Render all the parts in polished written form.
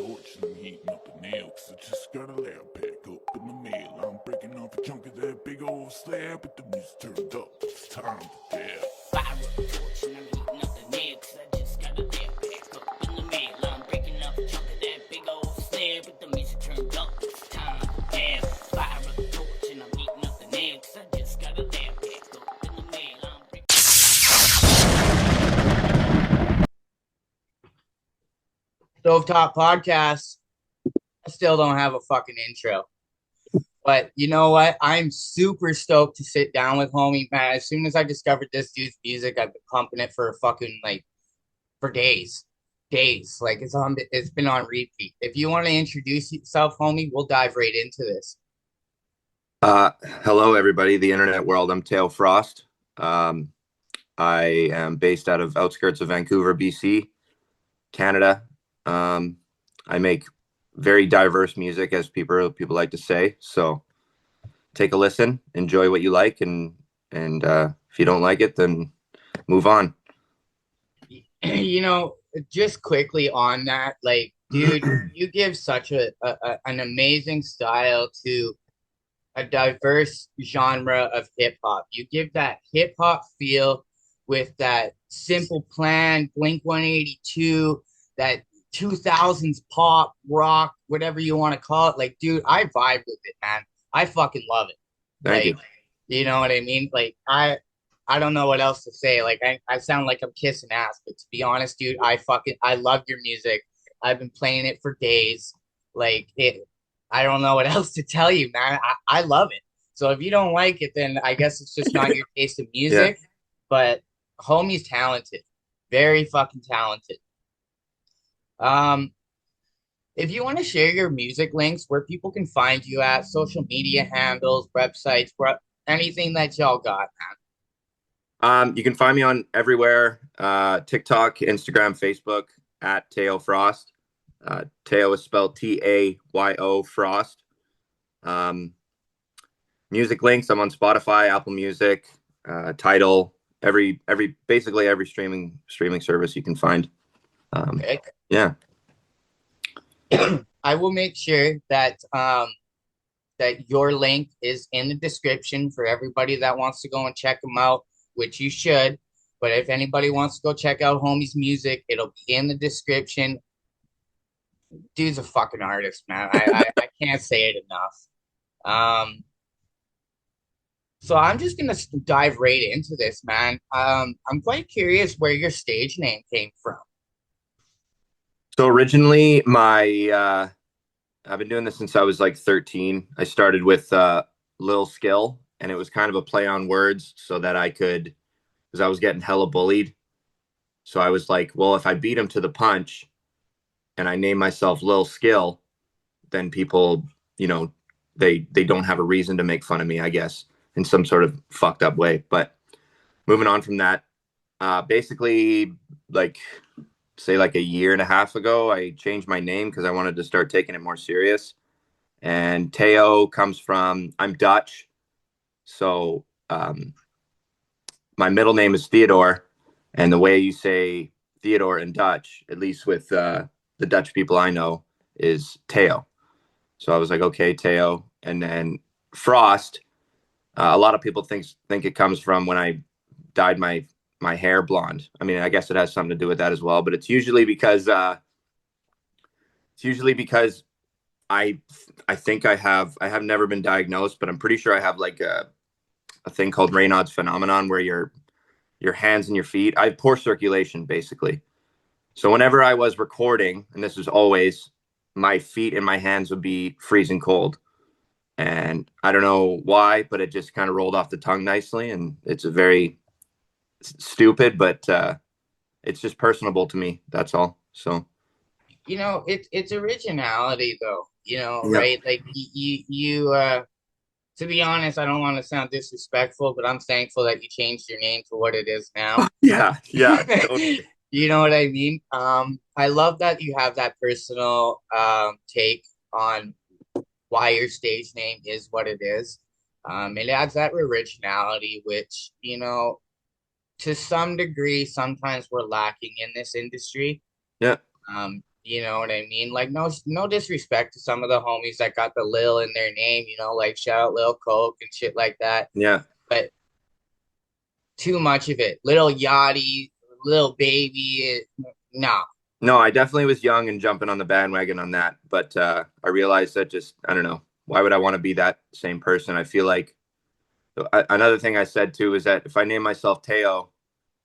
torch and I'm heating up a nail, 'cause I just got a lab pack up in the mail. I'm breaking off a chunk of that big old slab, but the music turned up, it's time to dab. Fire up a torch and I'm heating up the nail, 'cause I just got a lab pack up in the mail. I'm breaking off a chunk of that big old slab, but the music turned up, it's time to dab. Fire up a torch and I'm heating up the nail, 'cause I just got a lab pack up in the mail. I'm breaking Stovetop podcast. I still don't have a fucking intro. But you know what? I'm super stoked to sit down with homie, man. As soon as I discovered this dude's music, I've been pumping it for fucking for days. Days. Like it's been on repeat. If you want to introduce yourself, homie, we'll dive right into this. Hello, everybody, the internet world. I'm Teo Frost. I am based out of outskirts of Vancouver, BC, Canada. I make very diverse music, as people like to say. So take a listen, enjoy what you like, and if you don't like it, then move on. You know, just quickly on that, like, dude, you give such an amazing style to a diverse genre of hip hop. You give that hip hop feel with that Simple Plan, Blink 182, that 2000s pop, rock, whatever you want to call it. Like, dude, I vibe with it, man. I fucking love it. Thank you. You know what I mean? Like, I don't know what else to say. Like, I sound like I'm kissing ass, but to be honest, dude, I love your music. I've been playing it for days. I don't know what else to tell you, man. I love it. So if you don't like it, then I guess it's just not your taste of music. Yeah. But homie's talented. Very fucking talented. If you want to share your music links, where people can find you at, social media handles, websites, anything that y'all got, man. You can find me on everywhere, TikTok, Instagram, Facebook, at Teo Frost. Teo is spelled Tayo Frost. Music links, I'm on Spotify, Apple Music, Tidal, basically every streaming service you can find. Okay. Yeah. I will make sure that that your link is in the description for everybody that wants to go and check them out, which you should. But if anybody wants to go check out homie's music, it'll be in the description. Dude's a fucking artist, man. I can't say it enough. So I'm just gonna dive right into this, man. I'm quite curious where your stage name came from. So originally, I've been doing this since I was like 13. I started with Lil Skill, and it was kind of a play on words so that because I was getting hella bullied. So I was like, well, if I beat him to the punch and I name myself Lil Skill, then people, they don't have a reason to make fun of me, I guess, in some sort of fucked up way. But moving on from that, basically, say a year and a half ago, I changed my name because I wanted to start taking it more serious. And Teo comes from, I'm Dutch. So my middle name is Theodore. And the way you say Theodore in Dutch, at least with the Dutch people I know, is Teo. So I was like, okay, Teo. And then Frost, a lot of people think it comes from when I dyed my hair blonde. I mean, I guess it has something to do with that as well, but it's usually because I think I have never been diagnosed, but I'm pretty sure I have like a thing called Raynaud's phenomenon, where your hands and your feet, I have poor circulation basically. So whenever I was recording, and this is always, my feet and my hands would be freezing cold. And I don't know why, but it just kind of rolled off the tongue nicely. And it's a very stupid, but it's just personable to me. That's all. So, it's originality though, Yep. Right? Like you to be honest, I don't want to sound disrespectful, but I'm thankful that you changed your name to what it is now. Yeah. Totally. You know what I mean? I love that you have that personal take on why your stage name is what it is. It adds that originality, which, to some degree, sometimes we're lacking in this industry. Yeah. You know what I mean? Like no disrespect to some of the homies that got the Lil in their name, you know, like shout out Lil Coke and shit like that. Yeah. But too much of it. Little Yachty, little baby, nah. No, I definitely was young and jumping on the bandwagon on that, but I realized that just I don't know. Why would I want to be that same person? I feel like another thing I said too is that if I name myself Teo,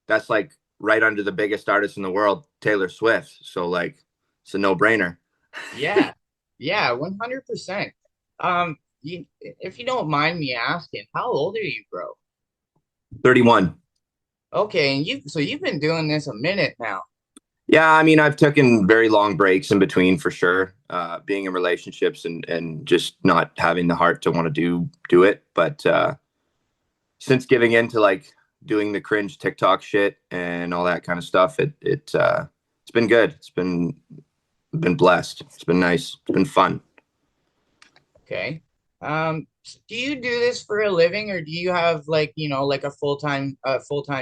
that's like right under the biggest artist in the world, Taylor Swift. So like it's a no-brainer. Yeah. Yeah, 100%. If you don't mind me asking, how old are you, bro? 31. Okay, and you've been doing this a minute now. Yeah, I mean, I've taken very long breaks in between for sure. Being in relationships and just not having the heart to want to do it. But since giving in to like doing the cringe TikTok shit and all that kind of stuff, it's been good. Been blessed. It's been nice. It's been fun. Okay. Do you do this for a living, or do you have like, you know, like a full-time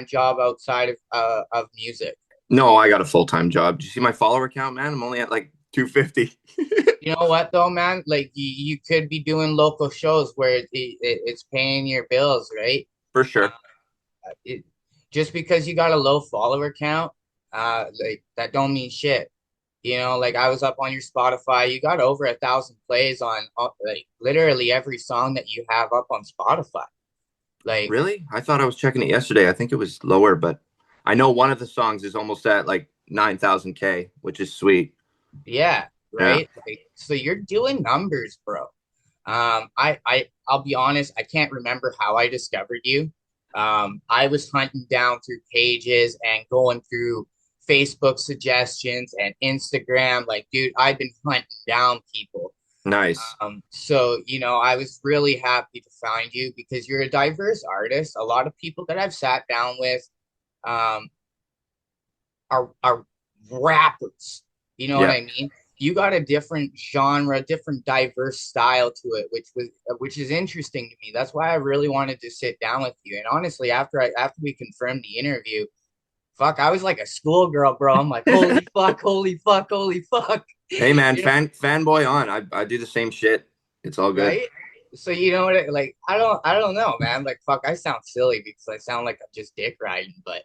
job outside of music? No, I got a full-time job. Do you see my follower count, man? I'm only at like 250. You know what though, man? Like you could be doing local shows where it's paying your bills, right? For Uh, sure. it, just because you got a low follower count, like that don't mean shit. You know, like I was up on your Spotify, you got over 1,000 plays on like literally every song that you have up on Spotify. Like, Really? I thought I was checking it yesterday. I think it was lower, but I know one of the songs is almost at like 9,000 K, which is sweet. yeah, Yeah. right. Like, so you're doing numbers, bro. I'll be honest, I can't remember how I discovered you. I was hunting down through pages and going through Facebook suggestions and Instagram. Like, dude, I've been hunting down people. Nice. So, you know, I was really happy to find you because you're a diverse artist. A lot of people that I've sat down with, um, are rappers. You know what Yeah. I mean? You got a different genre, different diverse style to it, which is interesting to me. That's why I really wanted to sit down with you. And honestly, after we confirmed the interview, fuck, I was like a schoolgirl, bro. I'm like, holy fuck, holy fuck, holy fuck. Hey man, You know, fanboy on. I do the same shit. It's all good. right? So you know what? Like, I don't know, man. Like, fuck, I sound silly because I sound like I'm just dick riding, but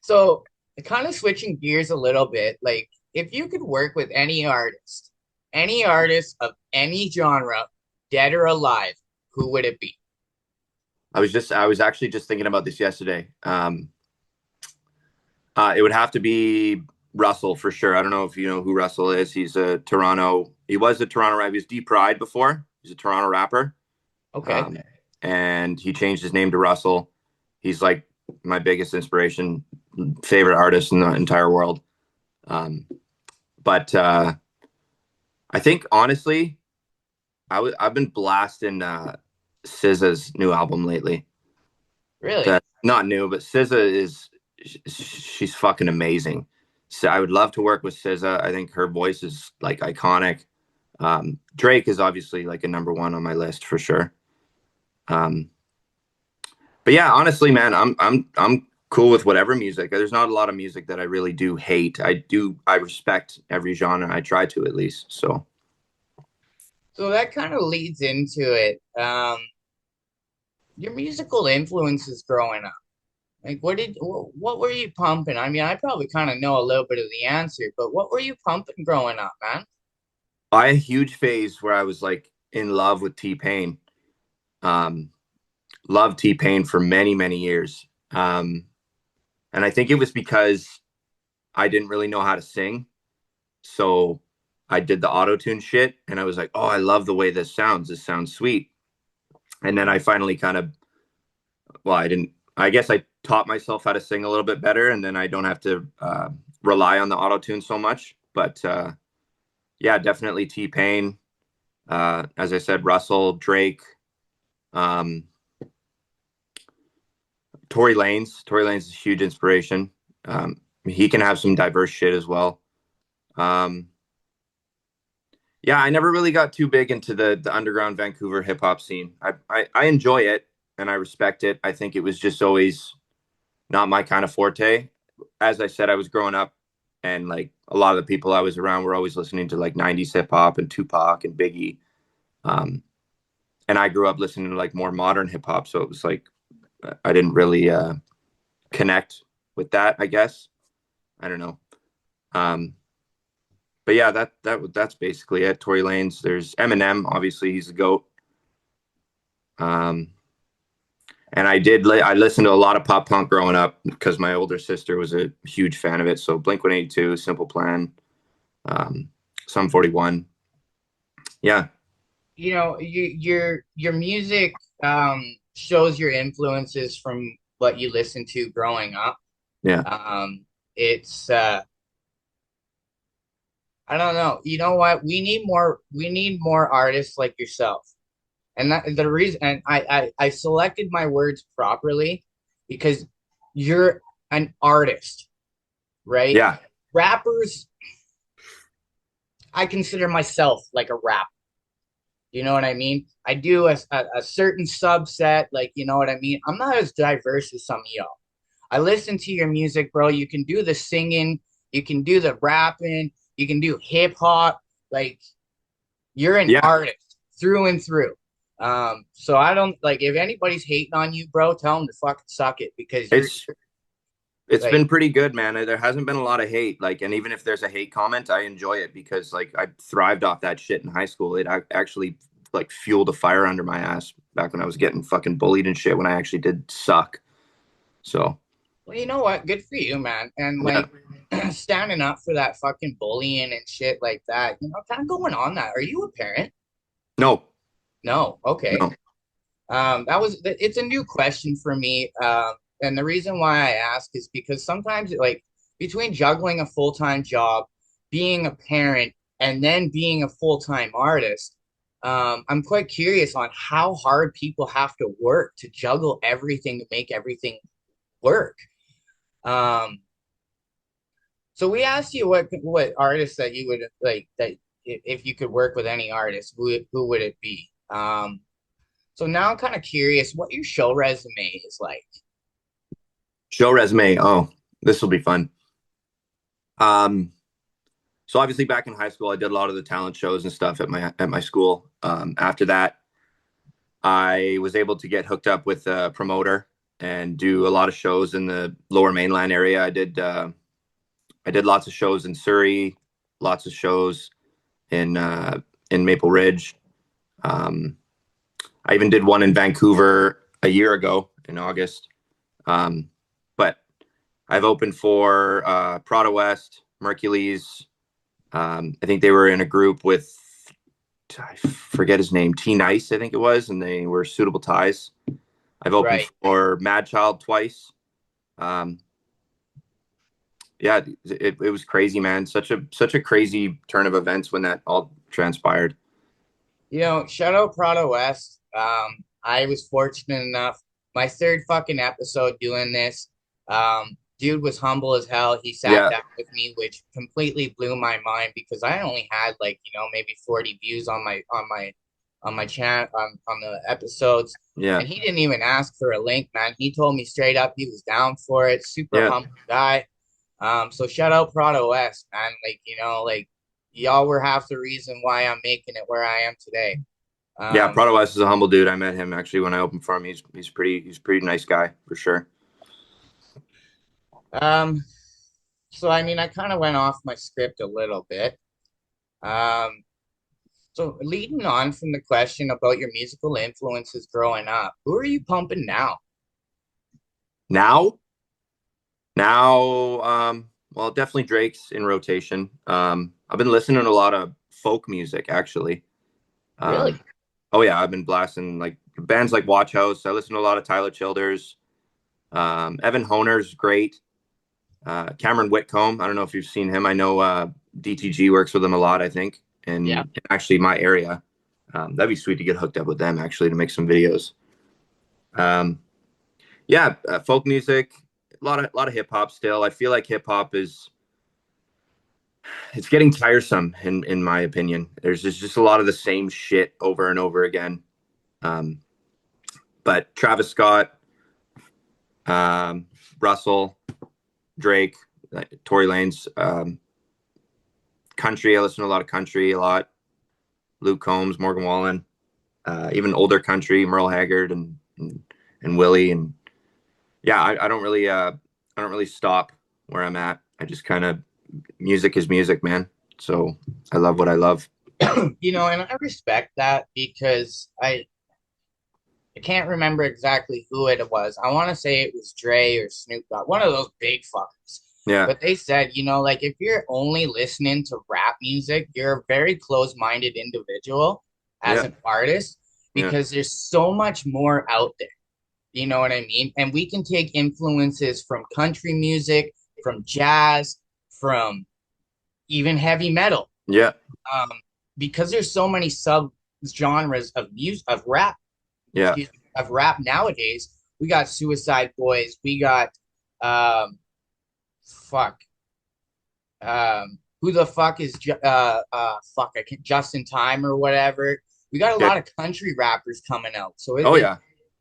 so, kind of switching gears a little bit, like if you could work with any artist of any genre, dead or alive, who would it be? I was actually just thinking about this yesterday. It would have to be Russell for sure. I don't know if you know who Russell is. He was a Toronto rapper. He was D Pride before. He's a Toronto rapper. Okay. Um, and he changed his name to Russell. He's like my biggest inspiration, favorite artist in the entire world. Um, but I think honestly, I've been blasting SZA's new album lately. Really? That not new, but SZA is she's fucking amazing. So I would love to work with SZA. I think her voice is like iconic. Drake is obviously like a number one on my list for sure. Um, but yeah, honestly, man, I'm cool with whatever music. There's not a lot of music that I really do hate. I respect every genre. I try to at least. So So that kind of leads into it. Your musical influences growing up. Like, what were you pumping? I mean, I probably kind of know a little bit of the answer, but what were you pumping growing up, man? I had a huge phase where I was like in love with T Pain. Um, Loved T Pain for many many years. And I think it was because I didn't really know how to sing. So I did the auto tune shit and I was like, oh, I love the way this sounds. This sounds sweet. And then I finally kind of, well, I didn't, I guess I taught myself how to sing a little bit better and then I don't have to rely on the auto tune so much. But yeah, definitely T Pain. As I said, Russell, Drake, um, Tory Lanez. Tory Lanez is a huge inspiration. He can have some diverse shit as well. Um, yeah, I never really got too big into the underground Vancouver hip hop scene. I enjoy it and I respect it. I think it was just always not my kind of forte. As I said, I was growing up and like a lot of the people I was around were always listening to like 90s hip hop and Tupac and Biggie. And I grew up listening to like more modern hip hop, so it was like I didn't really connect with that, I guess. I don't know. But yeah, that's basically it. Tory Lanez. There's Eminem. Obviously, he's the goat. And I listened to a lot of pop punk growing up because my older sister was a huge fan of it. So Blink-182, Simple Plan, Sum 41. Yeah. You know, your music shows your influences from what you listened to growing up. Yeah. It's I don't know. You know what? We need more artists like yourself. And that the reason, and I selected my words properly because you're an artist, right? Yeah. Rappers, I consider myself like a rapper. You know what I mean? I do a certain subset, like, you know what I mean? I'm not as diverse as some of y'all. I listen to your music, bro. You can do the singing, you can do the rapping, you can do hip hop. Like, you're an Yeah. artist through and through. So I don't like if anybody's hating on you, bro, tell them to fucking suck it because It's like, been pretty good, man. There hasn't been a lot of hate. Like, and even if there's a hate comment, I enjoy it because like I thrived off that shit in high school. It actually like fueled a fire under my ass back when I was getting fucking bullied and shit when I actually did suck. So, well, you know what? Good for you, man. And yeah. like standing up for that fucking bullying and shit like that, you know, kind of going on that. Are you a parent? No, No. Okay. no. It's a new question for me. And the reason why I ask is because sometimes like between juggling a full-time job, being a parent, and then being a full-time artist, I'm quite curious on how hard people have to work to juggle everything to make everything work. Um, so we asked you what artists that you would like that if you could work with any artist, who would it be? So now I'm kind of curious what your show resume is like. Show resume. Oh, this will be fun. So obviously back in high school, I did a lot of the talent shows and stuff at my school. After that, I was able to get hooked up with a promoter and do a lot of shows in the Lower Mainland area. I did lots of shows in Surrey, lots of shows in Maple Ridge. I even did one in Vancouver a year ago in August. But I've opened for Prada West, Mercules. I think they were in a group with, I forget his name, T Nice, I think it was, and they were Suitable Ties. I've opened Right. for Mad Child twice. Um, yeah, it was crazy, man. Such a crazy turn of events when that all transpired. You know, shout out Prado West. I was fortunate enough, my third fucking episode doing this. Dude was humble as hell. He sat Yeah, down with me, which completely blew my mind because I only had like, you know, maybe 40 views on my channel on the episodes. yeah, And he didn't even ask for a link, man. He told me straight up he was down for it. Super yeah, humble guy. So shout out Prado West, man. Like, you know, like y'all were half the reason why I'm making it where I am today. yeah. Um, Prada West is a humble dude. I met him actually when I opened for him. He's pretty nice guy for sure. um, so I mean, I kind of went off my script a little bit. Um, so leading on from the question about your musical influences growing up, who are you pumping now? Now, now, well, definitely Drake's in rotation. I've been listening to a lot of folk music actually. Really? Um, oh yeah, I've been blasting like bands like Watch House. I listen to a lot of Tyler Childers. Evan Honer's great. Cameron Whitcomb. I don't know if you've seen him. I know DTG works with him a lot, I think, Yeah. in actually my area. That'd be sweet to get hooked up with them actually to make some videos. Yeah, folk music, a lot of hip hop still. I feel like hip hop is it's getting tiresome in my opinion. There's just a lot of the same shit over and over again. Um, but Travis Scott, Russell, Drake, like Tory Lanez, country. I listen to a lot of country, a lot. Luke Combs, Morgan Wallen, even older country, Merle Haggard and Willie. And yeah, I don't really stop where I'm at. I just kind of, music is music, man. So I love what I love. You know, and I respect that because I can't remember exactly who it was. I want to say it was Dre or Snoop Dogg, one of those big fuckers. Yeah. But they said, you know, like if you're only listening to rap music, you're a very close-minded individual as Yeah. an artist because there's so much more out there. You know what I mean? And we can take influences from country music, from jazz, from even heavy metal. Yeah. Um, because there's so many sub genres of music of rap, Yeah. of rap nowadays. We got Suicide Boys, we got fuck. Who the fuck is fuck, I can't, Justin Time or whatever. We got a lot of country rappers coming out. So yeah.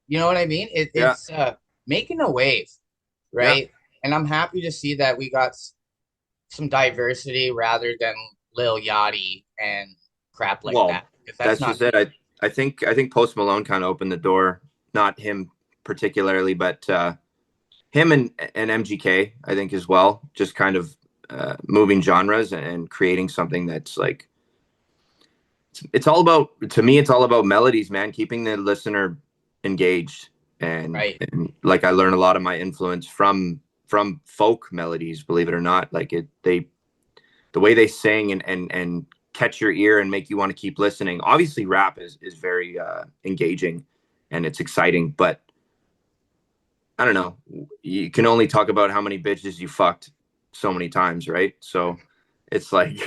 You know what I mean? It's making a wave, right? Yeah. And I'm happy to see that we got some diversity rather than Lil Yachty and crap like that. That's just it. I think Post Malone kind of opened the door. Not him particularly, but him and MGK, I think as well. Just kind of moving genres and creating something that's like, it's all about, to me, it's all about melodies, man. Keeping the listener engaged, and like I learn a lot of my influence from folk melodies, believe it or not. Like the way they sing and catch your ear and make you want to keep listening. Obviously rap is very engaging and it's exciting, but I don't know, you can only talk about how many bitches you fucked so many times, right? So it's like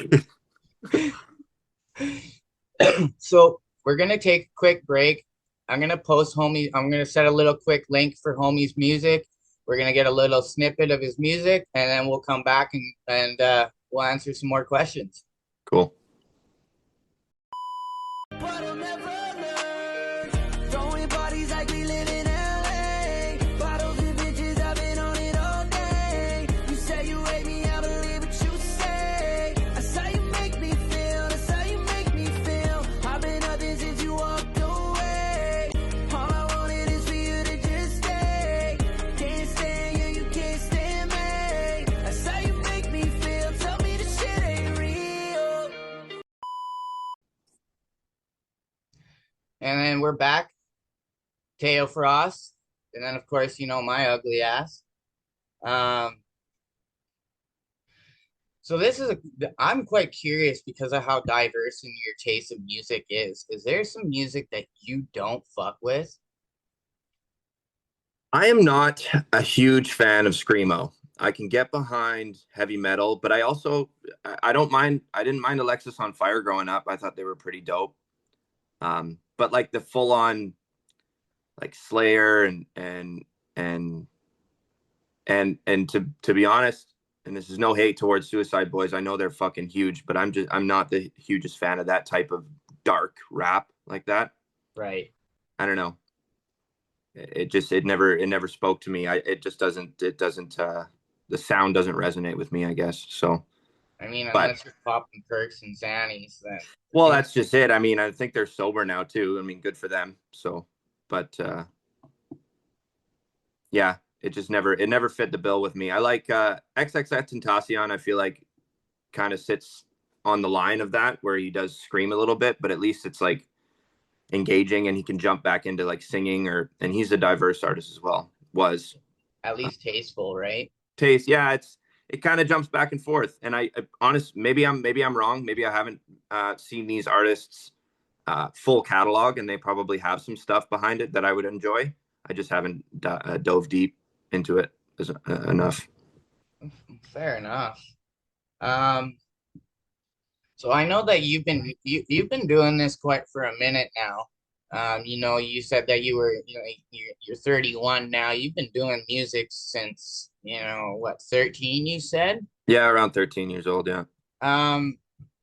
so we're gonna take a quick break. I'm gonna set a little quick link for Homie's music. We're gonna get a little snippet of his music, and then we'll come back and we'll answer some more questions. Cool. And then we're back. Teo Frost. And then, of course, you know, my ugly ass. So I'm quite curious because of how diverse in your taste of music is. Is there some music that you don't fuck with? I am not a huge fan of screamo. I can get behind heavy metal, but I don't mind. I didn't mind Alexis on Fire growing up. I thought they were pretty dope. But like the full on like Slayer and to be honest, and this is no hate towards Suicide Boys, I know they're fucking huge, but I'm not the hugest fan of that type of dark rap like that. Right. I don't know. It never spoke to me. The sound doesn't resonate with me, I guess. So I mean, unless you're popping perks and Xannies, then. Well, that's just it. I mean, I think they're sober now too. I mean, good for them. So, but yeah, it never fit the bill with me. I like XXXTentacion. I feel like kind of sits on the line of that where he does scream a little bit, but at least it's like engaging and he can jump back into like singing and he's a diverse artist as well. Was at least tasteful, right? Taste, yeah. It kind of jumps back and forth. And maybe I'm wrong. Maybe I haven't seen these artists full catalog, and they probably have some stuff behind it that I would enjoy. I just haven't dove deep into it enough. Fair enough. So I know that you've been doing this quite for a minute now. You know, you said that you're 31 now. You've been doing music since, you know, what, 13 you said? Yeah, around 13 years old, yeah.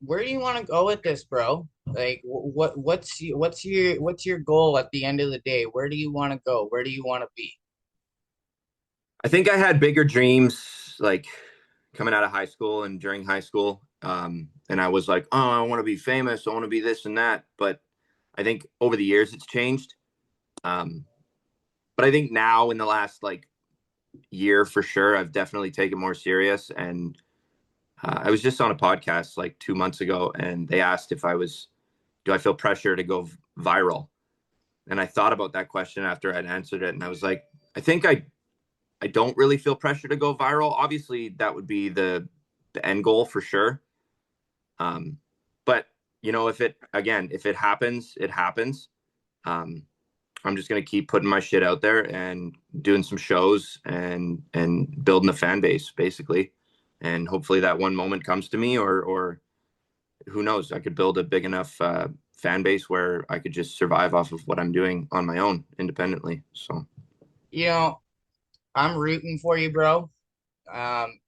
Where do you want to go with this, bro? Like what's your goal at the end of the day? Where do you want to go? Where do you want to be? I think I had bigger dreams like coming out of high school and during high school. And I was like, oh, I want to be famous. I want to be this and that. But I think over the years it's changed. But I think now in the last like year for sure, I've definitely taken more serious. And I was just on a podcast like 2 months ago, and they asked if do I feel pressure to go viral? And I thought about that question after I'd answered it. And I was like, I think I don't really feel pressure to go viral. Obviously that would be the end goal for sure. But you know, if it happens, it happens. I'm just going to keep putting my shit out there and doing some shows and building a fan base basically. And hopefully that one moment comes to me, or who knows, I could build a big enough fan base where I could just survive off of what I'm doing on my own independently. So, You know, I'm rooting for you, bro. Um,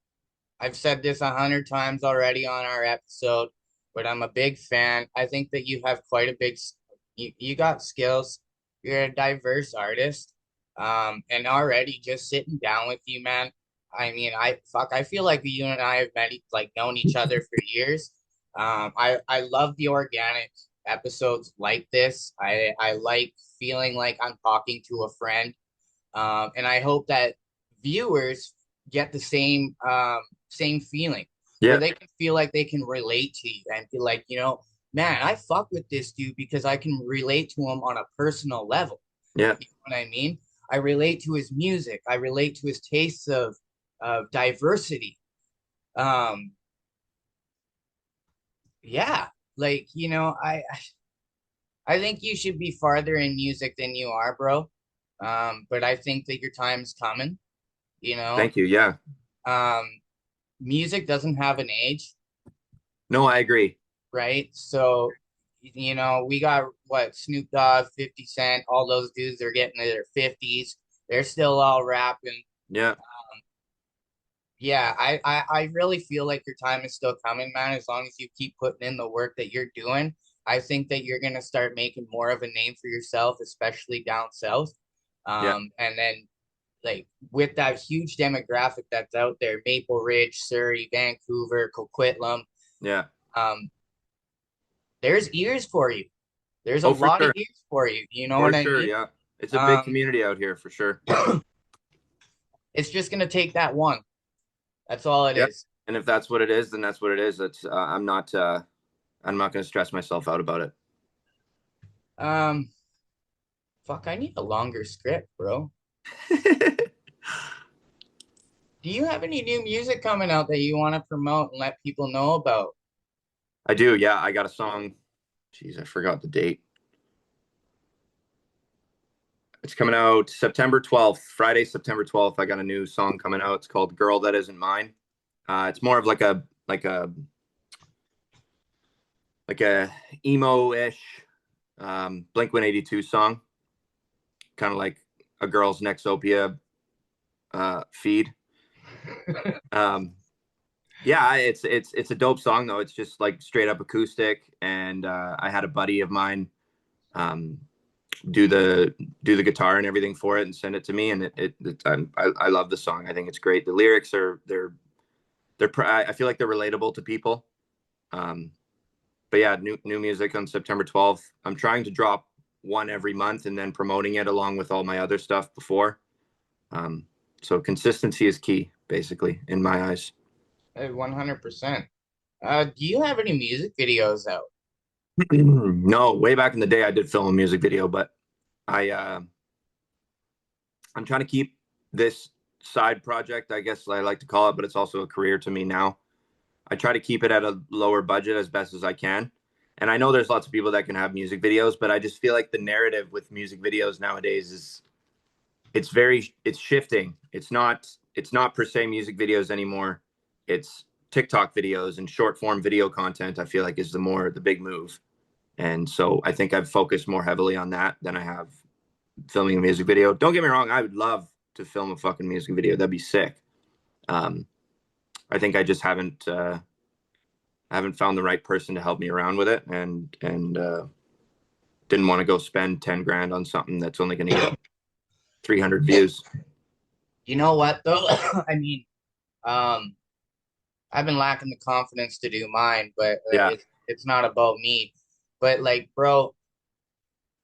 I've said this 100 times already on our episode, but I'm a big fan. I think that you have quite a you got skills. You're a diverse artist. And already just sitting down with you, man. I mean, I feel like you and I have known each other for years. I love the organic episodes like this. I like feeling like I'm talking to a friend. And I hope that viewers get the same feeling where yeah, they can feel like they can relate to you and feel like, man, I fuck with this dude because I can relate to him on a personal level. yeah, You know what I mean? I relate to his music. I relate to his tastes of diversity. Um, yeah, like, I think you should be farther in music than you are, bro. But I think that your time's coming, you know. thank you. Yeah, Um, music doesn't have an age, no, I agree. right? So, we got what Snoop Dogg, 50 Cent, all those dudes, they're getting to their 50s. They're still all rapping. Yeah, Yeah, I really feel like your time is still coming, man. As long as you keep putting in the work that you're doing, I think that you're gonna start making more of a name for yourself, especially down south. yeah, And then like with that huge demographic that's out there, Maple Ridge, Surrey, Vancouver, Coquitlam, yeah. um, there's ears for you. There's a Oh, for lot of sure. ears for you. You know For what I sure. mean? Yeah. It's a big Um, community out here for sure. it's just gonna take that one. That's all it Yeah. is. And if that's what it is, then that's what it is. I'm not going to stress myself out about it. Um, fuck, I need a longer script, bro. Do you have any new music coming out that you want to promote and let people know about? I do. Yeah. I got a song. Jeez, I forgot the date. It's coming out September 12th, Friday, September 12th. I got a new song coming out. It's called Girl That Isn't Mine. It's more of like a emo-ish Blink 182 song, kind of like a girl's Nexopia feed. Yeah, it's a dope song though. It's just like straight up acoustic, and I had a buddy of mine um, do the guitar and everything for it and send it to me, and I love the song. I think it's great. The lyrics are I feel like they're relatable to people. But yeah, new music on September 12th. I'm trying to drop one every month and then promoting it along with all my other stuff before. So consistency is key, basically, in my eyes. 100%. Do you have any music videos out? No, way back in the day, I did film a music video, but I'm trying to keep this side project, I guess I like to call it, but it's also a career to me now. I try to keep it at a lower budget as best as I can. And I know there's lots of people that can have music videos, but I just feel like the narrative with music videos nowadays is it's shifting. It's not per se music videos anymore. It's TikTok videos and short form video content. I feel like is the big move. And so I think I've focused more heavily on that than I have filming a music video. Don't get me wrong, I would love to film a fucking music video. That'd be sick. I think I just haven't found the right person to help me around with it, and didn't want to go spend 10 grand on something that's only going to get 300 views. You know what though? I mean, um, I've been lacking the confidence to do mine, but Yeah. it's not about me. But like, bro,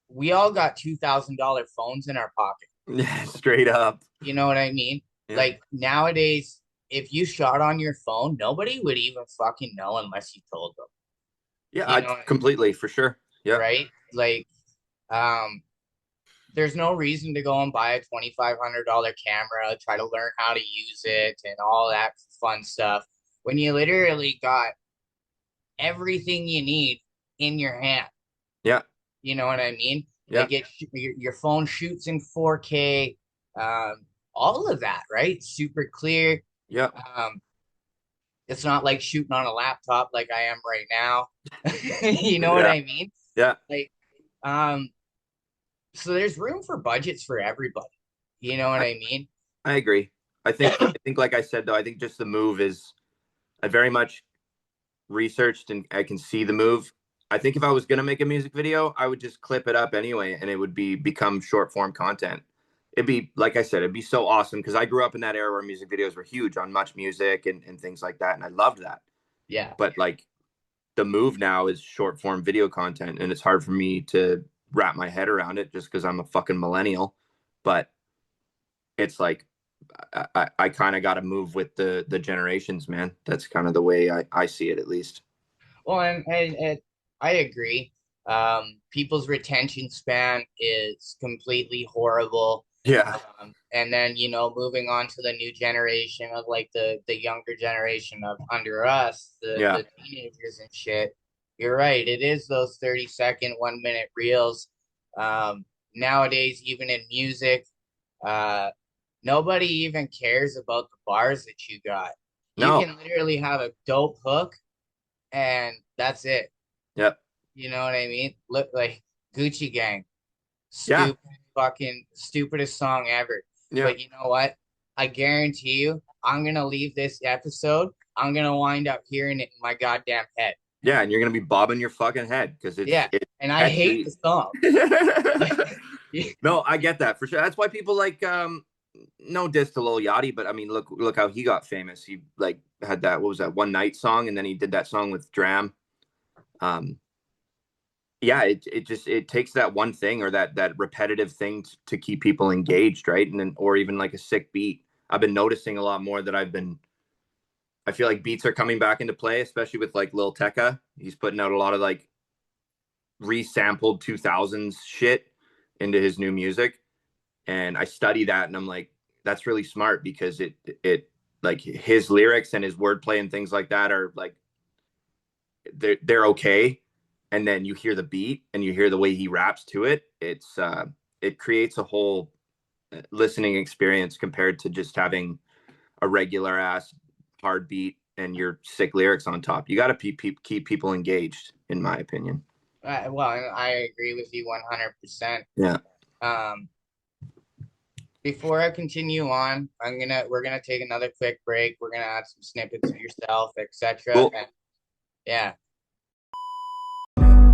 we all got $2,000 phones in our pocket. Yeah, straight up. You know what I mean? Yeah. Like nowadays, if you shot on your phone, nobody would even fucking know unless you told them. Yeah, You I know, completely for sure. Yeah. right? Like, um, there's no reason to go and buy a $2,500 camera, try to learn how to use it and all that fun stuff when you literally got everything you need in your hand. Yeah. You know what I mean? Yeah. Like your phone shoots in 4K, all of that, right? Super clear. Yeah. Um, it's not like shooting on a laptop like I am right now. You know what Yeah. I mean? Yeah. Like, um, so there's room for budgets for everybody. You know what I, I mean? I agree. I think like I said though, I think just the move is I very much researched and I can see the move. I think if I was gonna make a music video, I would just clip it up anyway and it would become short form content. It'd be like I said, it'd be so awesome because I grew up in that era where music videos were huge on Much Music and things like that. And I loved that. Yeah. But like the move now is short form video content and it's hard for me to wrap my head around it just because I'm a fucking millennial. But it's like I kind of got to move with the generations, man. That's kind of the way I see it, at least. Well, and I agree. People's retention span is completely horrible. Yeah, And then, moving on to the new generation of like the younger generation of under us, yeah, the teenagers and shit. You're right. It is those 30-second, 1 minute reels. Nowadays, even in music, uh, nobody even cares about the bars that you got. You no, can literally have a dope hook and that's it. yep, You know what I mean? Look like Gucci Gang, yeah, stupid, fucking stupidest song ever. yeah, But you know what? I guarantee you, I'm gonna leave this episode. I'm gonna wind up hearing it in my goddamn head. yeah. And you're gonna be bobbing your fucking head because Yeah, it's and I hate catchy. the song. No, I get that for sure. That's why people like no diss to Lil Yachty, but I mean look how he got famous. He like had that what was that One Night song, and then he did that song with Dram. Um, yeah, it just it takes that one thing or that repetitive thing to keep people engaged, right? And then or even like a sick beat. I've been noticing a lot more that I feel like beats are coming back into play, especially with like Lil Tecca. He's putting out a lot of like resampled 2000s shit into his new music. And I study that and I'm like, that's really smart because it like his lyrics and his wordplay and things like that are like they're okay. And then you hear the beat and you hear the way he raps to it. It creates a whole listening experience compared to just having a regular ass hard beat and your sick lyrics on top. You got to keep people engaged, in my opinion. Well, I agree with you 100%. Yeah. Um, Before I continue on, we're gonna take another quick break. We're gonna add some snippets of yourself, etc. Cool. Yeah.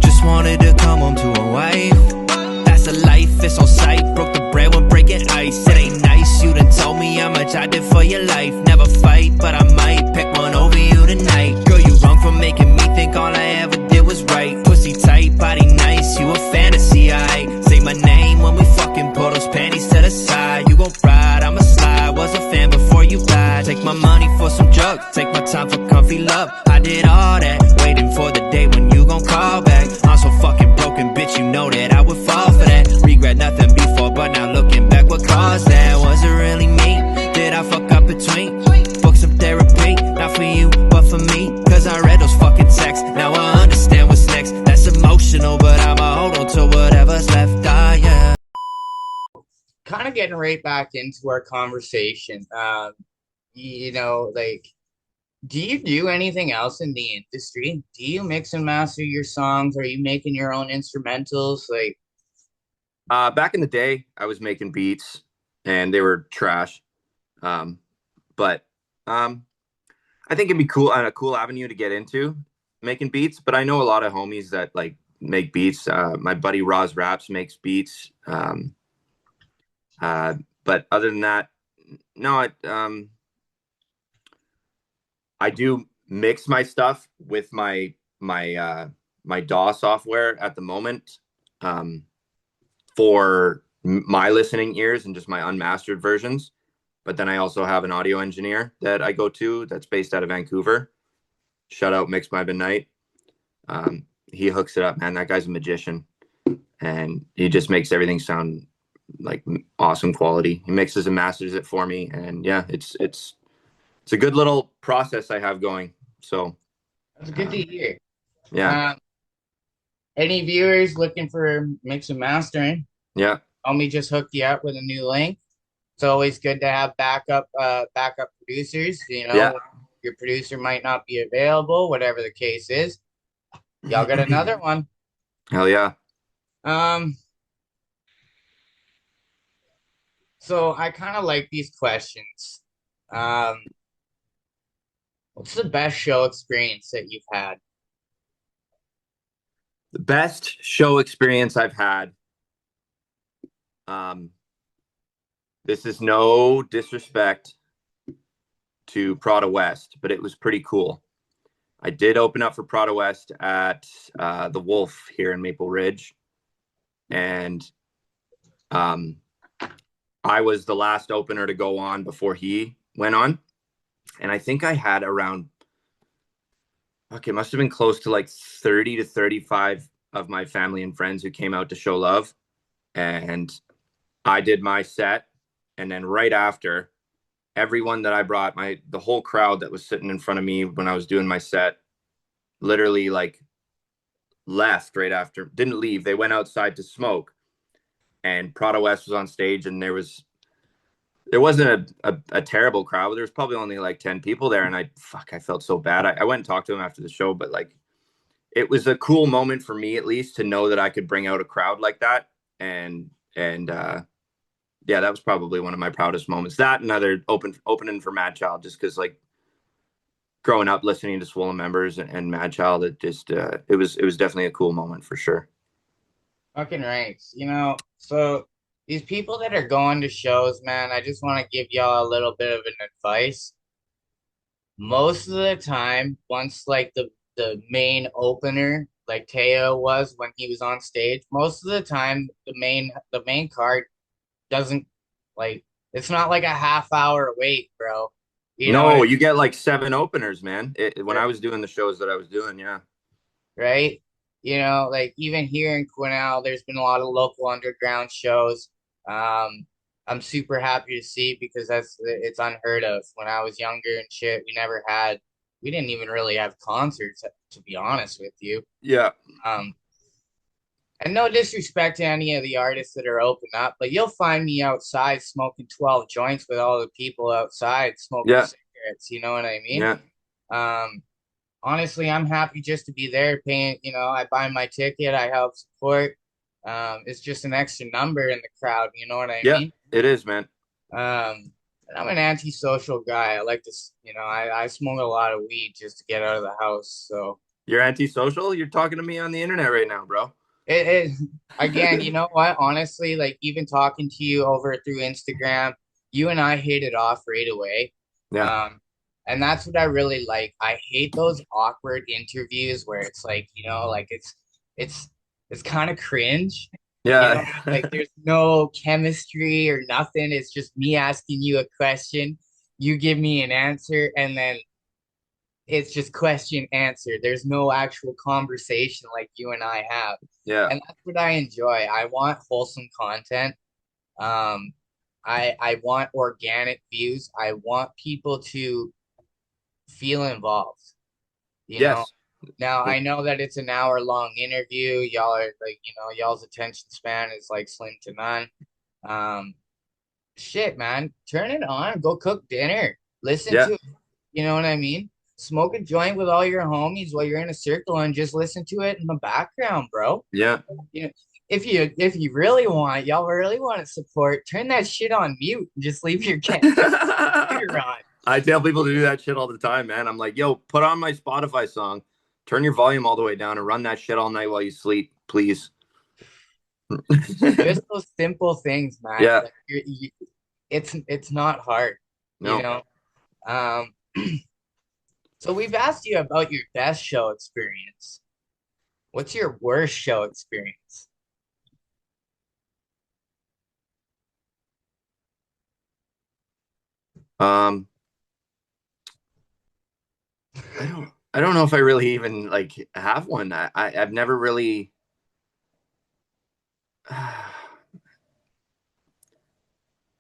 Just wanted to come home to a wife. That's a life, it's on sight. Broke the bread when breaking ice. It ain't nice, you done told me how much I did for your life. Never fight, but I might pick one over you tonight. Girl, you wrong for making me think all I ever did was right. Pussy tight, body nice, you a fantasy, I say my name when we fucking pull those panties to the side. You gon' ride, I'ma slide. Was a fan before you lied. Take my money for some drugs, take my time for comfy love. I did all that, waiting for the day when you gon' call back. I'm so fucking broken, bitch, you know that I would fall for that. Regret nothing before, but now looking back, what caused that? Was it really me? Did I fuck up between? Book some therapy, not for you, but for me. Cause I read those fucking texts, now I understand what's next. That's emotional, but I'ma hold on to whatever's left, yeah. Kind of getting right back into our conversation. Like, do you do anything else in the industry? Do you mix and master your songs? Are you making your own instrumentals? Like, Back in the day, I was making beats and they were trash. But I think it'd be cool and a cool avenue to get into making beats. But I know a lot of homies that like make beats. My buddy Roz Raps makes beats. But other than that, no, I do mix my stuff with my DAW software at the moment, for my listening ears and just my unmastered versions. But then I also have an audio engineer that I go to that's based out of Vancouver. Shout out Mix My Midnight. He hooks it up, man. That guy's a magician, and he just makes everything sound like awesome quality. He mixes and masters it for me, and yeah, it's a good little process I have going. So That's good to hear. yeah, Any viewers looking for mix and mastering? yeah, Homie just hooked you up with a new link. It's always good to have backup producers. yeah. Your producer might not be available, whatever the case is. Y'all got another one. Hell yeah. So I kind of like these questions. What's the best show experience that you've had? The best show experience I've had. This is no disrespect to Prada West, but it was pretty cool. I did open up for Prada West at the Wolf here in Maple Ridge, and I was the last opener to go on before he went on, and I think I had around, it must have been close to like 30 to 35 of my family and friends who came out to show love, and I did my set, and then right after, everyone that I brought, the whole crowd that was sitting in front of me when I was doing my set, literally like left right after, didn't leave. They went outside to smoke, and Prada West was on stage, and there wasn't a terrible crowd. There was probably only like 10 people there, and I felt so bad. I went and talked to him after the show, but like, it was a cool moment for me, at least, to know that I could bring out a crowd like that. And yeah, that was probably one of my proudest moments. That and other opening for Mad Child, just because like growing up listening to Swollen Members and Mad Child, it just it was definitely a cool moment for sure. Fucking right. So these people that are going to shows, man, I just want to give y'all a little bit of an advice. Most of the time, once like the main opener, like Teo was when he was on stage, most of the time the main card doesn't, like, it's not like a half hour wait, bro. You get like 7 openers, man. When I was doing the shows that I was doing, yeah. Right? Like even here in Quesnel, there's been a lot of local underground shows. I'm super happy to see because it's unheard of. When I was younger and shit, we didn't even really have concerts, to be honest with you. Yeah. And no disrespect to any of the artists that are open up, but you'll find me outside smoking 12 joints with all the people outside smoking cigarettes. You know what I mean? Yeah. Honestly, I'm happy just to be there paying, I buy my ticket, I help support. It's just an extra number in the crowd, you know what I mean? It is, man. And I'm an antisocial guy. I like to, I smoke a lot of weed just to get out of the house. So you're antisocial? You're talking to me on the internet right now, bro. Again, you know what? Honestly, like even talking to you over through Instagram, you and I hit it off right away. Yeah. And that's what I really like. I hate those awkward interviews where it's like, like it's kind of cringe. Yeah. Like there's no chemistry or nothing. It's just me asking you a question, you give me an answer, and then it's just question answer. There's no actual conversation like you and I have. Yeah. And that's what I enjoy. I want wholesome content. I want organic views. I want people to feel involved. Yes. Now I know that it's an hour-long interview. Y'all are like, y'all's attention span is like slim to none. Shit, man, turn it on. Go cook dinner. Listen to it. You know what I mean? Smoke a joint with all your homies while you're in a circle and just listen to it in the background, bro. Yeah. If you really want, y'all really want to support, turn that shit on mute and just leave your computer on. I tell people to do that shit all the time, man. I'm like, yo, put on my Spotify song, turn your volume all the way down, and run that shit all night while you sleep, please. Just those simple things, man. Yeah. It's not hard, no. So we've asked you about your best show experience. What's your worst show experience? Um, I don't know if I really even like have one. I've never really.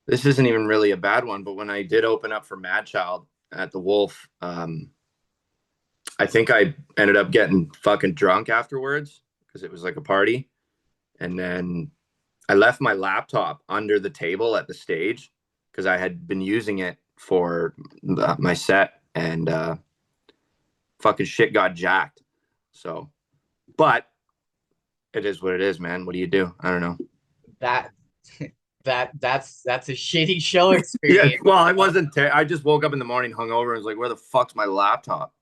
This isn't even really a bad one, but when I did open up for Mad Child at the Wolf, I think I ended up getting fucking drunk afterwards because it was like a party, and then I left my laptop under the table at the stage because I had been using it for my set, and fucking shit got jacked. So, but it is what it is, man. What do you do? I don't know. That that's a shitty show Yeah, experience. well, I wasn't. I just woke up in the morning, hungover, and was like, "Where the fuck's my laptop?"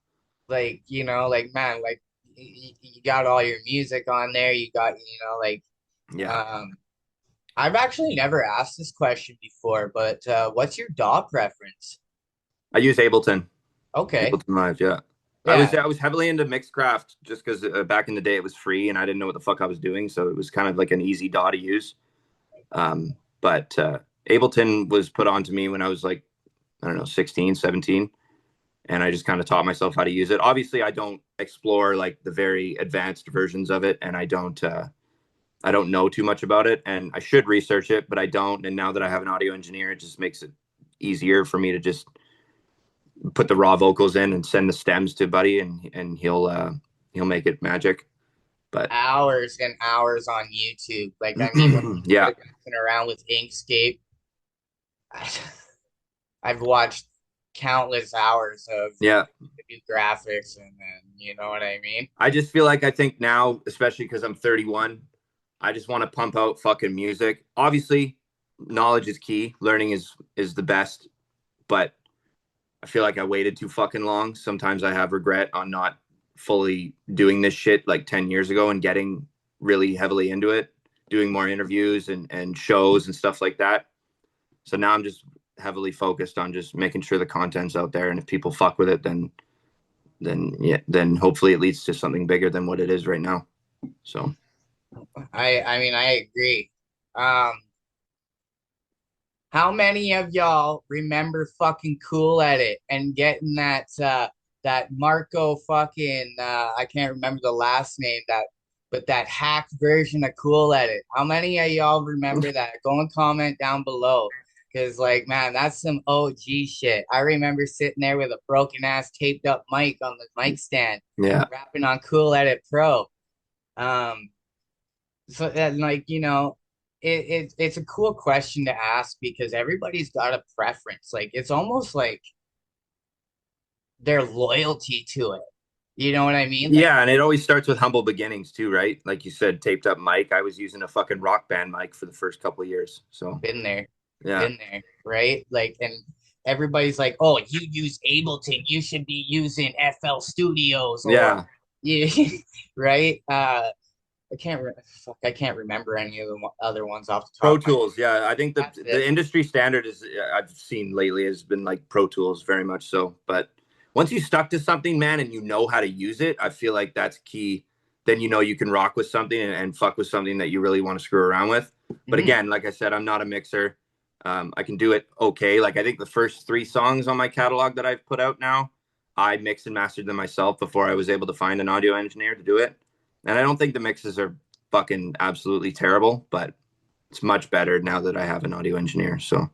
Like, like, man, like you got all your music on there. You got, like, Yeah, um, I've actually never asked this question before, but what's your DAW preference? I use Ableton. Okay. Ableton Live. Yeah, Yeah. I was heavily into Mixcraft just because back in the day it was free and I didn't know what the fuck I was doing, so it was kind of like an easy DAW to use. But Ableton was put on to me when I was like, I don't know, 16, 17. And I just kind of taught myself how to use it. Obviously, I don't explore like the very advanced versions of it, and I don't know too much about it, and I should research it, but I don't. And now that I have an audio engineer, it just makes it easier for me to just put the raw vocals in and send the stems to Buddy, and he'll make it magic. But Hours and hours on YouTube. Like, I mean, when we yeah, started messing around with Inkscape, I've watched countless hours of yeah. new graphics, and then, you know what I mean? I just feel like I think now, especially because I'm 31, I just want to pump out fucking music. Obviously, knowledge is key. Learning is the best, but I feel like I waited too fucking long. Sometimes I have regret on not fully doing this shit like 10 years ago and getting really heavily into it, doing more interviews and shows and stuff like that. So now I'm just heavily focused on just making sure the content's out there. And if people fuck with it, then hopefully it leads to something bigger than what it is right now. So I mean, I agree. Um, how many of y'all remember fucking Cool Edit and getting that Marco fucking I can't remember the last name, but that hacked version of Cool Edit? How many of y'all remember that? Go and comment down below. Cause like, man, that's some OG shit. I remember sitting there with a broken ass taped up mic on the mic stand, yeah. rapping on Cool Edit Pro. Um, so that, like, it's a cool question to ask because everybody's got a preference. Like, it's almost like their loyalty to it. You know what I mean? Like, Yeah, and it always starts with humble beginnings too, right? Like you said, taped up mic. I was using a fucking rock band mic for the first couple of years. So been there, yeah, been there, right? Like, and everybody's like, "Oh, you use Ableton, you should be using FL Studios," or yeah. yeah, right? I can't remember any of the other ones off the top Pro of my head. Tools, yeah. I think That's the it. industry standard is I've seen lately has been like Pro Tools, very much so. But once you stuck to something, man, and you know how to use it, I feel like that's key. Then you know you can rock with something and fuck with something that you really want to screw around with. But Mhm. again, like I said, I'm not a mixer. I can do it okay. Like I think the first 3 songs on my catalog that I've put out now, I mixed and mastered them myself before I was able to find an audio engineer to do it. And I don't think the mixes are fucking absolutely terrible, but it's much better now that I have an audio engineer. So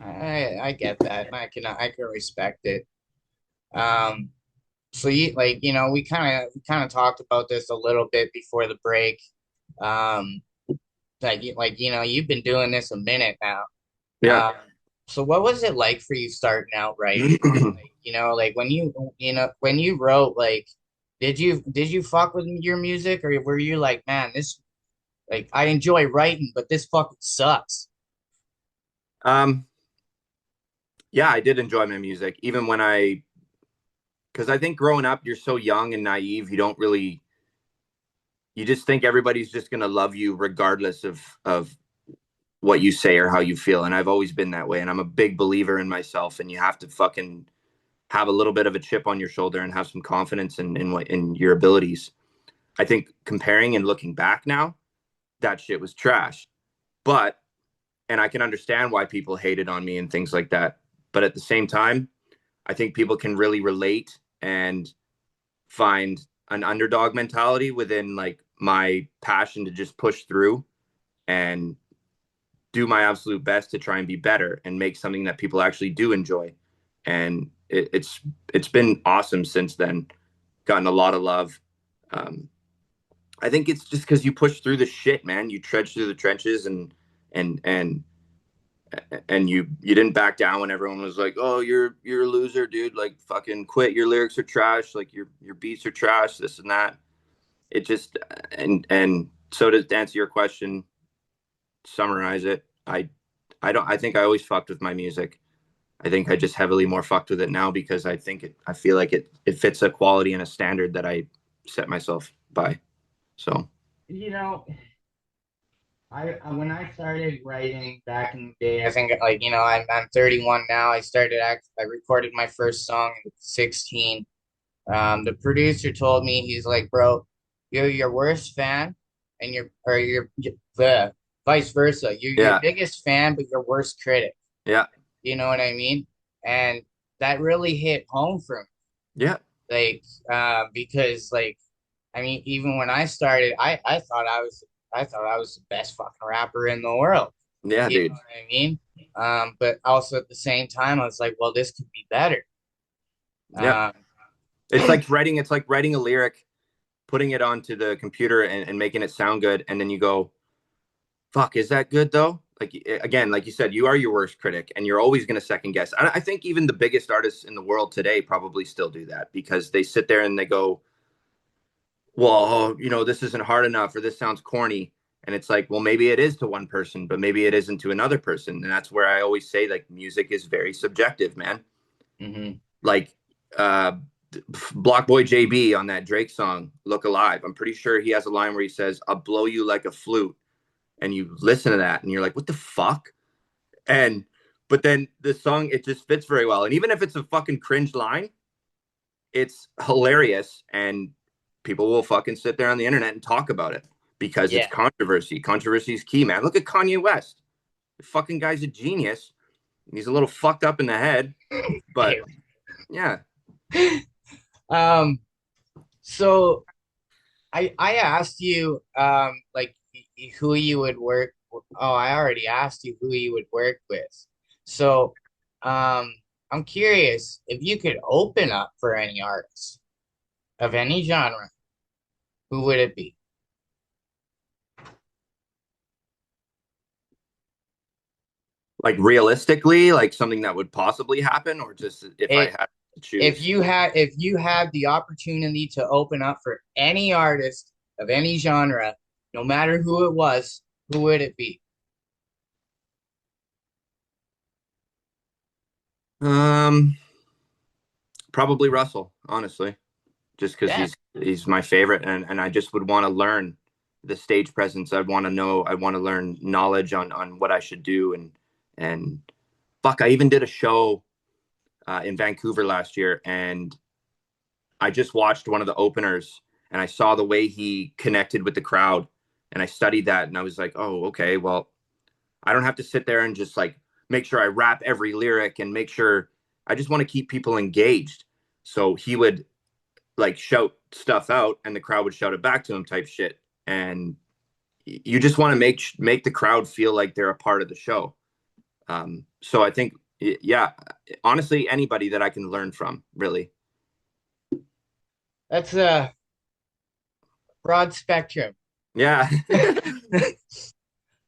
I get that, and I can respect it. Um, so we kind of talked about this a little bit before the break. Um, you've been doing this a minute now. yeah. Um, so what was it like for you starting out writing? Like, like when you wrote, like, did you fuck with your music, or were you like, man, this, like, I enjoy writing, but this fucking sucks? um, yeah, I did enjoy my music, even when because I think growing up, you're so young and naive, you just think everybody's just gonna love you regardless of what you say or how you feel. And I've always been that way. And I'm a big believer in myself. And you have to fucking have a little bit of a chip on your shoulder and have some confidence in your abilities. I think comparing and looking back now, that shit was trash. But, and I can understand why people hated on me and things like that. But at the same time, I think people can really relate and find an underdog mentality within like my passion to just push through and do my absolute best to try and be better and make something that people actually do enjoy. And it's been awesome since then. Gotten a lot of love. I think it's just because you push through the shit, man. You trudge through the trenches and and and you didn't back down when everyone was like, "Oh, you're a loser, dude. Like fucking quit. Your lyrics are trash. Like your beats are trash. This and that." It just and so to answer your question, summarize it. I think I always fucked with my music. I think I just heavily more fucked with it now because I feel like it fits a quality and a standard that I set myself by. So, You know, I when I started writing back in the day, I think like I'm 31 now. I recorded my first song at 16. The producer told me he's like, bro, you're your worst fan, and you're the vice versa. You're your yeah, biggest fan, but your worst critic. yeah, You know what I mean? And that really hit home for me. yeah, Like, because like, I mean, even when I started, I thought I was the best fucking rapper in the world. yeah, You know dude. what I mean? But also at the same time, I was like, well, this could be better. Yeah, Um, it's like writing. It's like writing a lyric, putting it onto the computer, and making it sound good, and then you go, "Fuck, is that good though?" Like again, like you said, you are your worst critic, and you're always going to second guess. I think even the biggest artists in the world today probably still do that because they sit there and they go, well, this isn't hard enough or this sounds corny. And it's like, well, maybe it is to one person, but maybe it isn't to another person. And that's where I always say, like, music is very subjective, man. mhm. Like, uh, Block Boy JB on that Drake song, Look Alive. I'm pretty sure he has a line where he says, I'll blow you like a flute. And you listen to that and you're like, what the fuck? And, but then the song, it just fits very well. And even if it's a fucking cringe line, it's hilarious. And people will fucking sit there on the internet and talk about it because it's Yeah. controversy. Controversy is key, man. Look at Kanye West. The fucking guy's a genius. He's a little fucked up in the head, but yeah. Um, so I asked you like who you would work. Oh, I already asked you who you would work with. So I'm curious if you could open up for any artist of any genre, who would it be? Like realistically, like something that would possibly happen, or just if I It had to choose. if you had the opportunity to open up for any artist of any genre, no matter who it was, who would it be? Um, Probably Russell, honestly, just because Yeah. he's my favorite, and I just would want to learn the stage presence. I'd want to know. I want to learn knowledge on what I should do, and fuck, I even did a show in Vancouver last year, and I just watched one of the openers, and I saw the way he connected with the crowd, and I studied that, and I was like, oh, okay, well, I don't have to sit there and just like make sure I rap every lyric and make sure I just want to keep people engaged. So he would like shout stuff out and the crowd would shout it back to him type shit. And you just want to make the crowd feel like they're a part of the show. So I think, yeah, honestly, anybody that I can learn from, really. That's a broad spectrum. Yeah.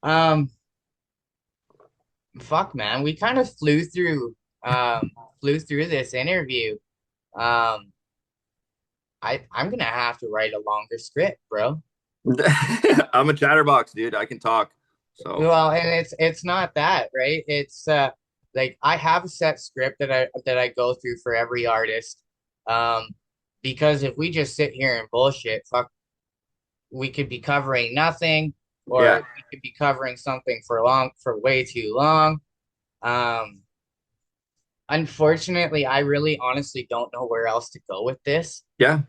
Um, fuck, man, we kind of flew through this interview. Um, I'm gonna have to write a longer script, bro. I'm a chatterbox, dude. I can talk. So Well, and it's not that, right? It's like I have a set script that I go through for every artist. Um, because if we just sit here and bullshit, fuck, we could be covering nothing, yeah, or we could be covering something for way too long. Um, Unfortunately, I really honestly don't know where else to go with this. Yeah.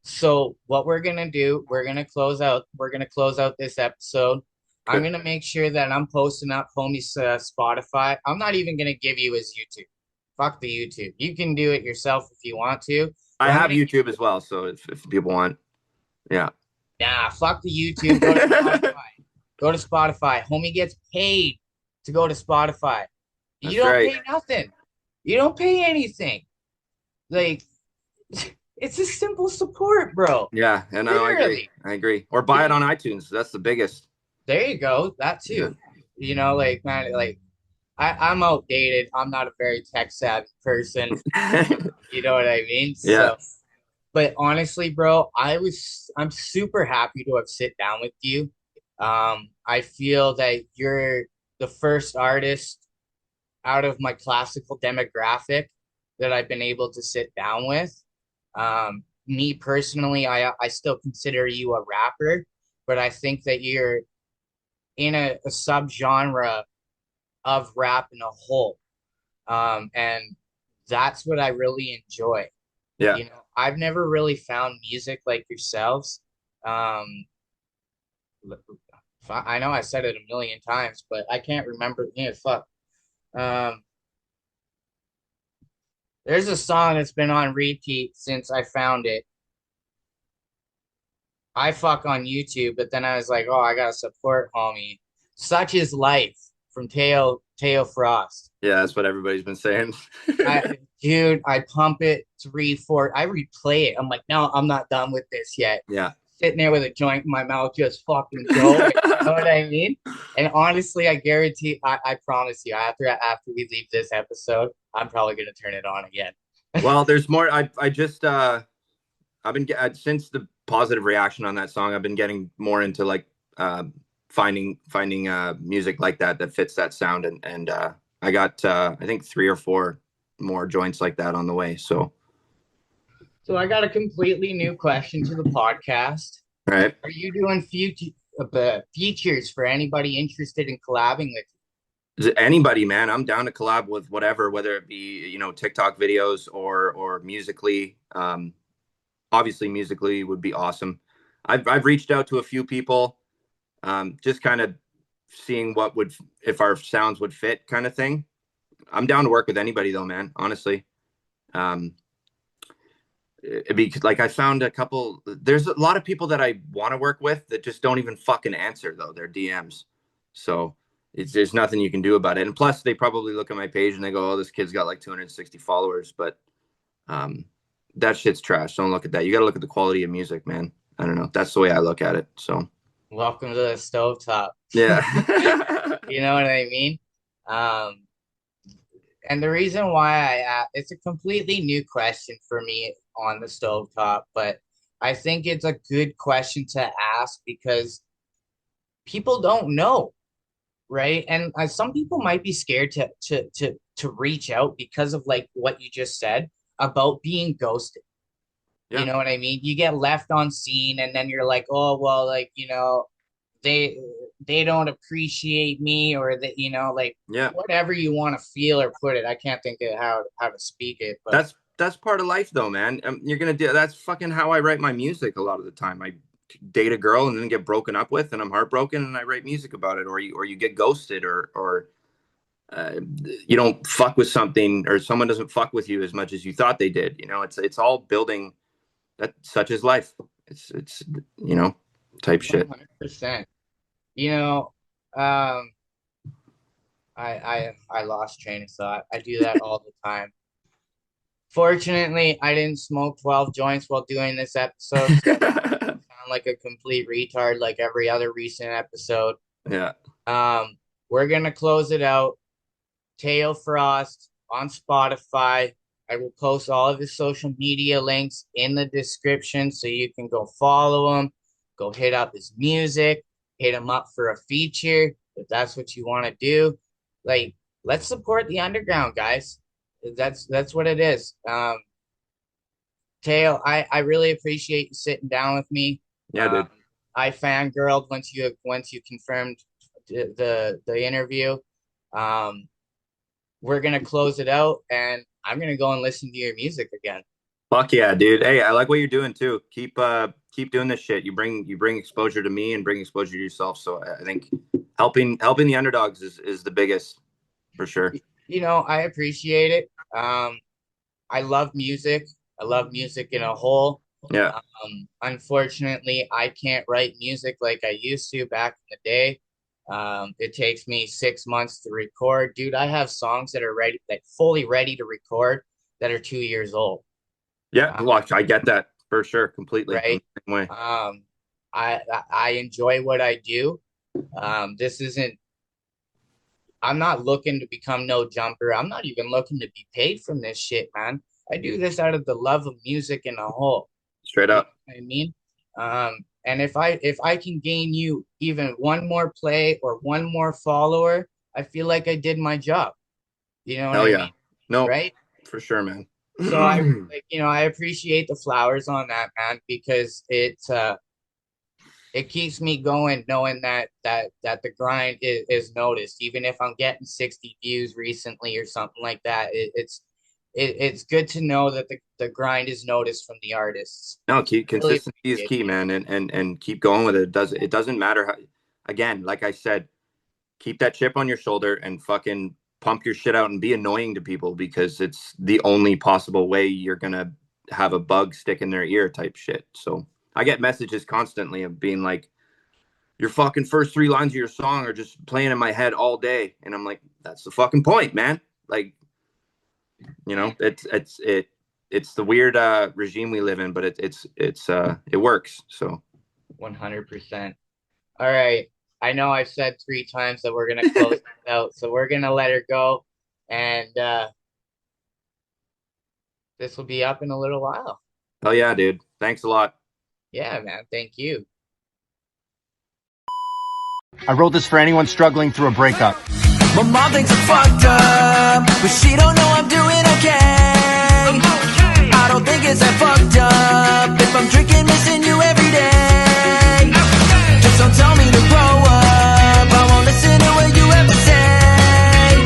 So what we're gonna do, we're gonna close out this episode. I'm Okay. gonna make sure that I'm posting up homie's Spotify. I'm not even gonna give you his YouTube. Fuck the YouTube. You can do it yourself if you want to. I But I'm have gonna YouTube as well, so if people want, yeah. nah, fuck the YouTube. Go to Spotify. Go to Spotify. Homie gets paid to go to Spotify. You That's don't right. pay nothing. You don't pay anything. Like it's a simple support, bro. Yeah, and no, I agree. Literally. I agree. Or buy it on iTunes. That's the biggest. There you go. That Yeah. too. You know, like man, like I'm outdated. I'm not a very tech savvy person. You know what I mean? Yeah. So, but honestly, bro, I'm super happy to have sit down with you. I feel that you're the first artist out of my classical demographic that I've been able to sit down with. Me personally, I still consider you a rapper, but I think that you're in a subgenre of rap in a whole. And that's what I really enjoy. Yeah. You know, I've never really found music like yourselves. Um, I know I said it a million times, but I can't remember. Yeah, fuck. Um, there's a song that's been on repeat since I found it. I fuck on YouTube, but then I was like, oh, I gotta support homie. Such is life from Teo Frost. Yeah, that's what everybody's been saying. Dude, I pump it three, four. I replay it. I'm like, no, I'm not done with this yet. Yeah. Sitting there with a joint in my mouth, just fucking going. You know what I mean? And honestly, I guarantee, I promise you, after we leave this episode, I'm probably gonna turn it on again. Well, there's more. I just I've been since the positive reaction on that song, I've been getting more into like finding music like that fits that sound, and I got I think 3 or 4 more joints like that on the way. So So I got a completely new question to the podcast. all right. Are you doing features for anybody interested in collabing with Anybody, man, I'm down to collab with whatever, whether it be, you know, TikTok videos or musically. Obviously musically would be awesome. I've reached out to a few people, just kind of seeing what would, if our sounds would fit kind of thing. I'm down to work with anybody though, man, honestly. It'd be like, I found there's a lot of people that I want to work with that just don't even fucking answer though, their DMs. So there's nothing you can do about it. And plus they probably look at my page and they go, oh, this kid's got like 260 followers, but, that shit's trash. Don't look at that. You got to look at the quality of music, man. I don't know. That's the way I look at it. So Welcome to the Stovetop. yeah. You know what I mean? And the reason why it's a completely new question for me on the Stovetop, but I think it's a good question to ask because people don't know, right? And some people might be scared to reach out because of like what you just said about being ghosted. Yeah. You know what I mean? You get left on scene and then you're like, oh, well, like, you know, they don't appreciate me or that, you know, like Yeah. whatever you want to feel or put it. I can't think of how to speak it, but That's part of life though, man. You're going to do, that's fucking how I write my music a lot of the time. I date a girl and then get broken up with and I'm heartbroken and I write music about it, or you get ghosted or you don't fuck with something, or someone doesn't fuck with you as much as you thought they did. You know, it's all building. That such is life. It's you know, type shit. 100%. You know, I lost train of thought. I do that all the time. Fortunately, I didn't smoke 12 joints while doing this episode, so I sound like a complete retard like every other recent episode. Yeah. We're gonna close it out. Teo Frost on Spotify. I will post all of his social media links in the description so you can go follow him, go hit up his music, hit him up for a feature if that's what you want to do. Like, let's support the underground, guys. That's what it is. Teo, I really appreciate you sitting down with me. Yeah, dude. I fangirled once you confirmed the interview. we're gonna close it out, and I'm gonna go and listen to your music again. Fuck yeah, dude. Hey, I like what you're doing too. Keep doing this shit. You bring exposure to me and bring exposure to yourself. So I think helping the underdogs is the biggest, for sure. You know, I appreciate it. I love music. I love music in a whole. Yeah. Unfortunately, I can't write music like I used to back in the day. It takes me 6 months to record. Dude, I have songs that are fully ready to record that are 2 years old. Yeah, look, I get that for sure, completely. Right. Same way. I enjoy what I do. I'm not looking to become no jumper. I'm not even looking to be paid from this shit, man. I do this out of the love of music in a whole. Straight up. You know what I mean? And if I can gain you even one more play or one more follower, I feel like I did my job. You know what I mean? No, right? For sure, man. So I appreciate the flowers on that, man, because it keeps me going, knowing that the grind is noticed. Even if I'm getting 60 views recently or something like that, it's good to know that the grind is noticed from the artists. No, consistency is key, man, and keep going with it. It doesn't matter how. Again, like I said, keep that chip on your shoulder and fucking pump your shit out and be annoying to people, because it's the only possible way you're gonna have a bug stick in their ear type shit. So I get messages constantly of being like, your fucking first 3 lines of your song are just playing in my head all day. And I'm like, that's the fucking point, man. Like, you know, it's the weird regime we live in, but it works. So 100%. All right. I know I've said 3 times that we're gonna close this out, so we're gonna let her go, and this will be up in a little while. Oh yeah, dude. Thanks a lot. Yeah, man. Thank you. I wrote this for anyone struggling through a breakup. My mom thinks I'm fucked up, but she don't know I'm doing okay. I don't think it's that fucked up if I'm drinking, missing you every day. Just don't tell me to grow up, I won't listen to what you have to say.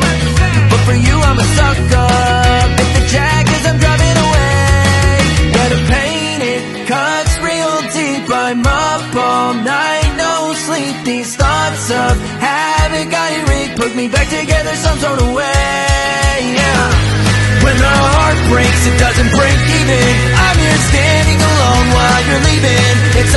But for you I'm a sucker, if the jag is I'm driving away. Yeah, the pain, it cuts real deep, I'm up all night, no sleep. These thoughts of havoc I wreak put me back together some sort of way, yeah. When the heart breaks, it doesn't break even. I'm here standing alone while you're leaving. It's